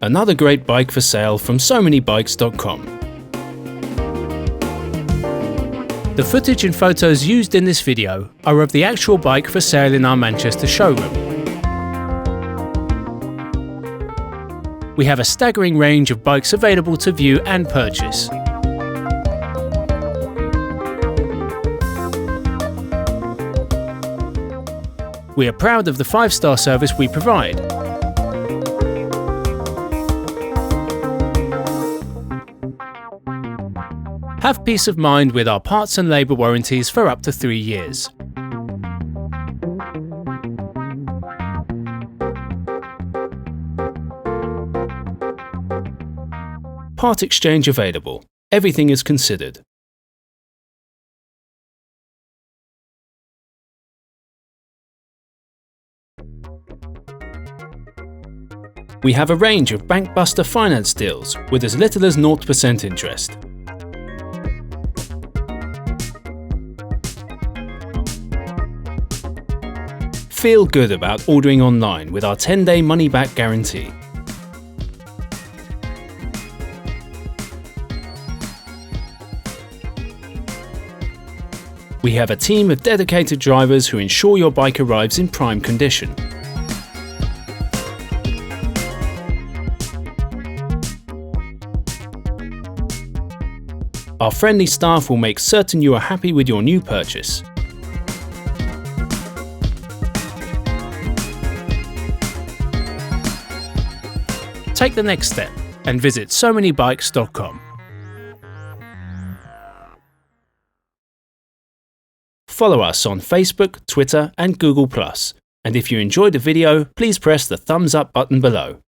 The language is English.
another great bike for sale from SoManyBikes.com. The footage and photos used in this video are of the actual bike for sale in our Manchester showroom. We have a staggering range of bikes available to view and purchase. We are proud of the 5-star service we provide. Have peace of mind with our parts and labour warranties for up to 3 years. Part exchange available. Everything is considered. We have a range of bankbuster finance deals with as little as 0% interest. Feel good about ordering online with our 10-day money-back guarantee. We have a team of dedicated drivers who ensure your bike arrives in prime condition. Our friendly staff will make certain you are happy with your new purchase. Take the next step and visit SoManyBikes.com. Follow us on Facebook, Twitter and Google+. And if you enjoyed the video, please press the thumbs up button below.